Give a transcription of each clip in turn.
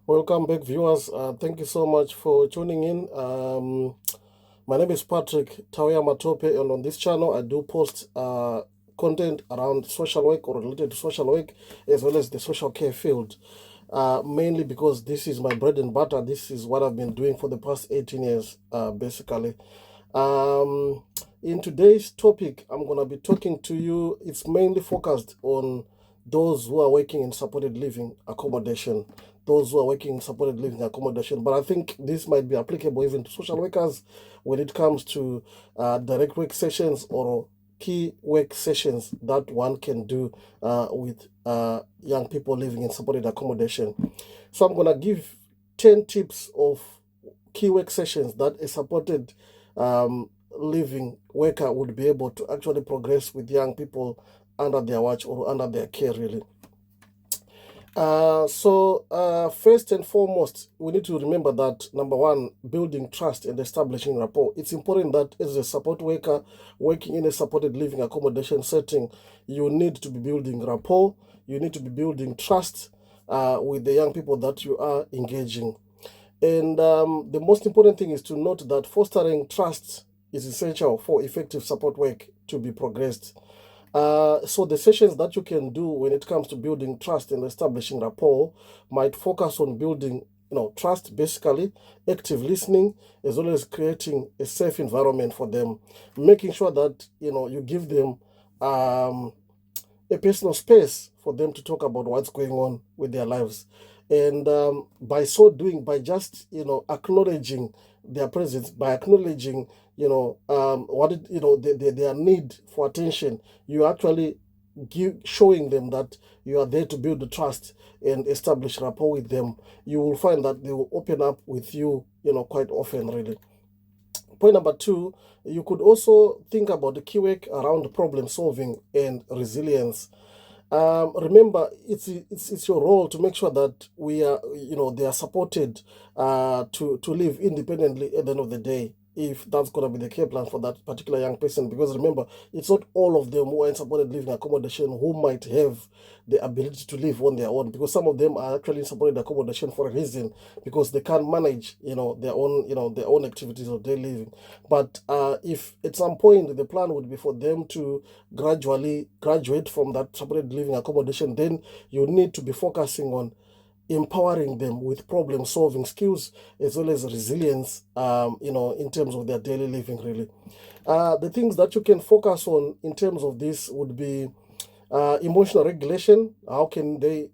Welcome back, viewers. Thank you so much for tuning in. My name is Patrick Tawia Matope, and on this channel, I do post content around social work or related to social work, as well as the social care field. Mainly because this is my bread and butter. This is what I've been doing for the past 18 years, basically. Um, in today's topic, I'm going to be talking to you. It's mainly focused on those who are working in supported living accommodation, those who are working in supported living accommodation. But I think this might be applicable even to social workers when it comes to direct work sessions or key work sessions that one can do with young people living in supported accommodation. So I'm going to give 10 tips of key work sessions that a supported living worker would be able to actually progress with young people under their watch or under their care, really. First and foremost, we need to remember that number one, building trust and establishing rapport. It's important that as a support worker working in a supported living accommodation setting, you need to be building rapport, you need to be building trust with the young people that you are engaging. And the most important thing is to note that fostering trust is essential for effective support work to be progressed. So the sessions that you can do when it comes to building trust and establishing rapport might focus on building, trust, basically, active listening, as well as creating a safe environment for them, making sure that, you give them a personal space for them to talk about what's going on with their lives. And by so doing, by just, acknowledging their presence, by acknowledging, their need for attention, you actually showing them that you are there to build the trust and establish rapport with them. You will find that they will open up with you, quite often, really. Point number two, you could also think about the key work around problem solving and resilience. Remember, it's your role to make sure that they are supported to live independently at the end of the day, if that's going to be the care plan for that particular young person. Because remember, it's not all of them who are in supported living accommodation who might have the ability to live on their own, because some of them are actually in supported accommodation for a reason, because they can't manage their own activities of daily living. But if at some point the plan would be for them to gradually graduate from that supported living accommodation, then you need to be focusing on empowering them with problem solving skills as well as resilience, in terms of their daily living, really. The things that you can focus on in terms of this would be emotional regulation. How can they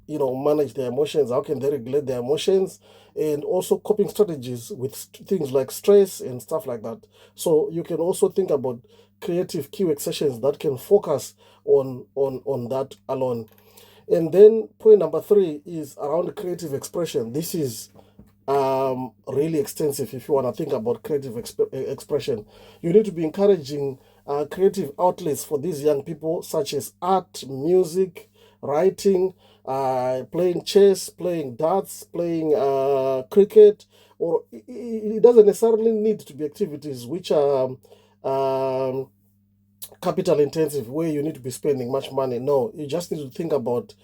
manage their emotions? How can they regulate their emotions? And also coping strategies with things like stress and stuff like that. So you can also think about creative key work sessions that can focus on that alone. And then point number three is around creative expression. This is really extensive. If you want to think about creative expression, you need to be encouraging creative outlets for these young people, such as art, music, writing, playing chess, playing darts, playing cricket, or it doesn't necessarily need to be activities which are capital intensive, where you need to be spending much money. No, you just need to think about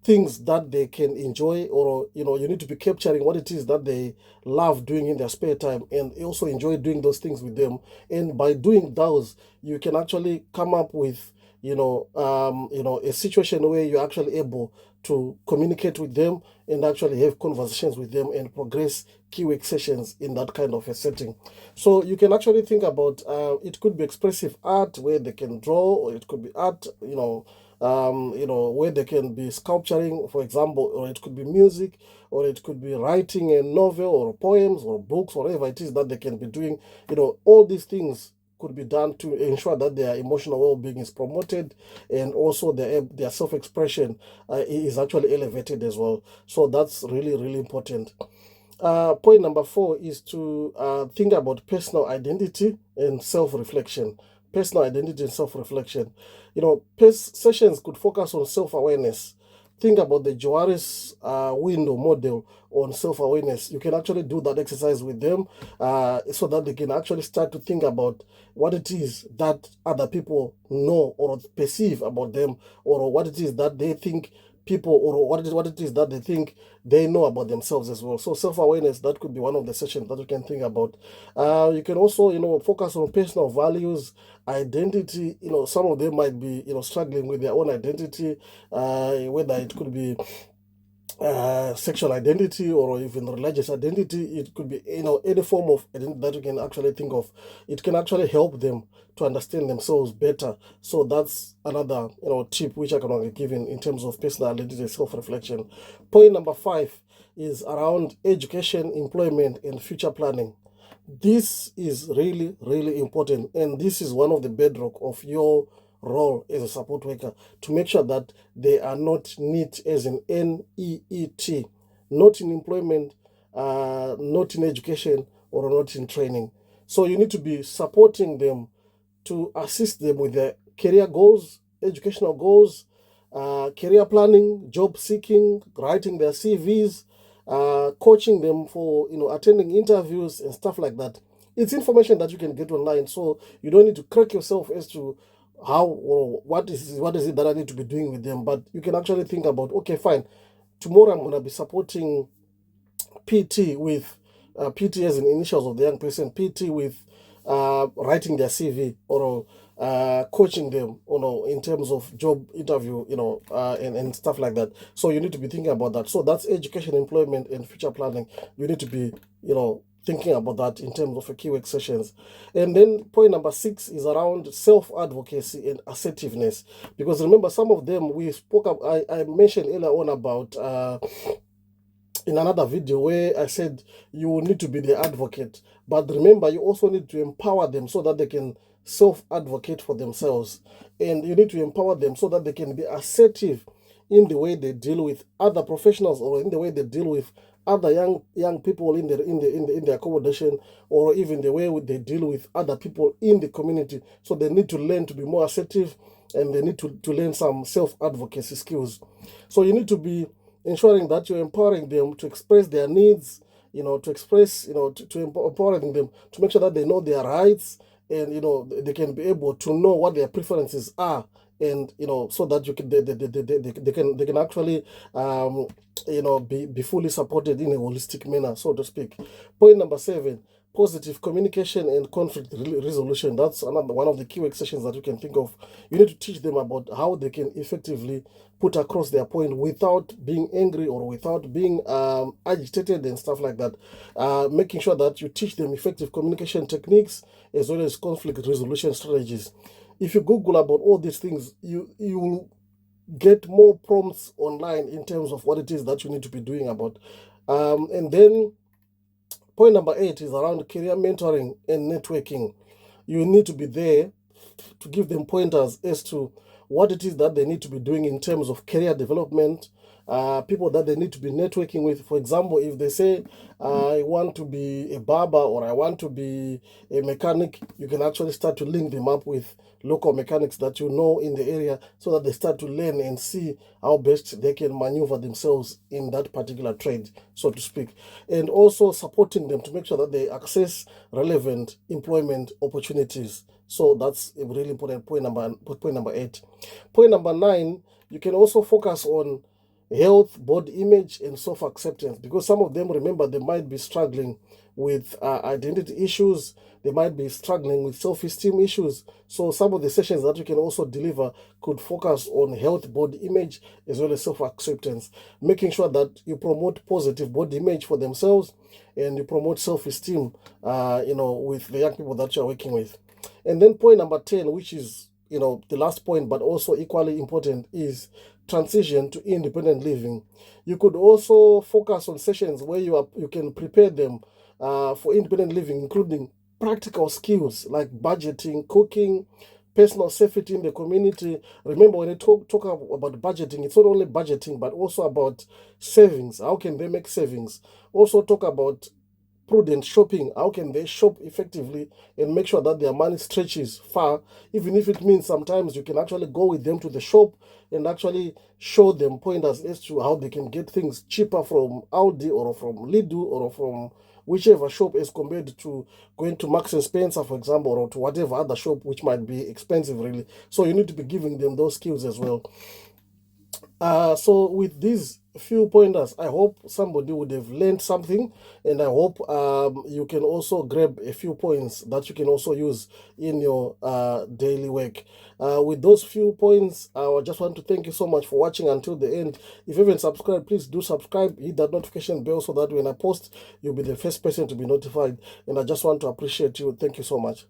things that they can enjoy, or you need to be capturing what it is that they love doing in their spare time and also enjoy doing those things with them. And by doing those, you can actually come up with a situation where you're actually able to communicate with them and actually have conversations with them and progress key work sessions in that kind of a setting. So you can actually think about it could be expressive art where they can draw, or it could be art, where they can be sculpturing, for example, or it could be music, or it could be writing a novel or poems or books, whatever it is that they can be doing. All these things could be done to ensure that their emotional well-being is promoted, and also their self-expression is actually elevated as well. So that's really, really important. Point number four is to think about personal identity and self-reflection. Personal identity and self-reflection. Sessions could focus on self-awareness. Think about the Joaris window model on self-awareness. You can actually do that exercise with them so that they can actually start to think about what it is that other people know or perceive about them, or what it is that they think people, or what it is that they think they know about themselves as well. So self-awareness, that could be one of the sessions that you can think about. You can also, focus on personal values, identity. Some of them might be, struggling with their own identity, whether it could be sexual identity or even religious identity. It could be, any form of identity that you can actually think of. It can actually help them to understand themselves better. So that's another, tip which I can give in terms of personal identity self-reflection. Point number 5 is around education, employment, and future planning. This is really, really important, and this is one of the bedrock of your role as a support worker, to make sure that they are not neat, as in NEET, not in employment, not in education, or not in training. So you need to be supporting them to assist them with their career goals, educational goals, career planning, job seeking, writing their CVs, coaching them for attending interviews and stuff like that. It's information that you can get online, so you don't need to crack yourself as to how or what is it that I need to be doing with them. But you can actually think about, okay, fine, tomorrow I'm going to be supporting PT with PT as in initials of the young person, PT with writing their CV, or coaching them, in terms of job interview, and stuff like that. So you need to be thinking about that. So that's education, employment, and future planning. You need to be, thinking about that in terms of a keyword sessions. And then point number 6 is around self-advocacy and assertiveness. Because remember, some of them we spoke up, I mentioned earlier on about in another video, where I said you will need to be the advocate. But remember, you also need to empower them so that they can self-advocate for themselves. And you need to empower them so that they can be assertive in the way they deal with other professionals, or in the way they deal with other young people in the accommodation, or even the way they deal with other people in the community. So they need to learn to be more assertive, and they need to learn some self-advocacy skills. So you need to be ensuring that you're empowering them to express their needs, to express, to empowering them to make sure that they know their rights, and they can be able to know what their preferences are, and so that you can they can actually be fully supported in a holistic manner, so to speak. Point number 7, positive communication and conflict resolution. That's another one of the keyword sessions that you can think of. You need to teach them about how they can effectively put across their point without being angry, or without being agitated and stuff like that. Making sure that you teach them effective communication techniques, as well as conflict resolution strategies. If you Google about all these things, you will get more prompts online in terms of what it is that you need to be doing about. And then point number 8 is around career mentoring and networking. You need to be there to give them pointers as to what it is that they need to be doing in terms of career development, people that they need to be networking with. For example, if they say, I want to be a barber, or I want to be a mechanic, you can actually start to link them up with local mechanics that you know in the area, so that they start to learn and see how best they can maneuver themselves in that particular trade, so to speak. And also supporting them to make sure that they access relevant employment opportunities. So that's a really important point number 8. Point number 9, you can also focus on health, body image, and self-acceptance, because some of them, remember, they might be struggling with identity issues, they might be struggling with self-esteem issues. So some of the sessions that you can also deliver could focus on health, body image, as well as self-acceptance, making sure that you promote positive body image for themselves, and you promote self-esteem with the young people that you're working with. And then point number 10, which is the last point, but also equally important, is transition to independent living. You could also focus on sessions where you can prepare them for independent living, including practical skills like budgeting, cooking, personal safety in the community. Remember, when you talk about budgeting, it's not only budgeting, but also about savings. How can they make savings? Also talk about prudent shopping. How can they shop effectively and make sure that their money stretches far, even if it means sometimes you can actually go with them to the shop and actually show them pointers as to how they can get things cheaper from Aldi, or from Lidl, or from whichever shop, as compared to going to Marks and Spencer, for example, or to whatever other shop which might be expensive, really. So you need to be giving them those skills as well. So with these few pointers, I hope somebody would have learned something, and I hope you can also grab a few points that you can also use in your daily work. With those few points, I just want to thank you so much for watching until the end. If you haven't subscribed, please do subscribe, hit that notification bell so that when I post, you'll be the first person to be notified. And I just want to appreciate you. Thank you so much.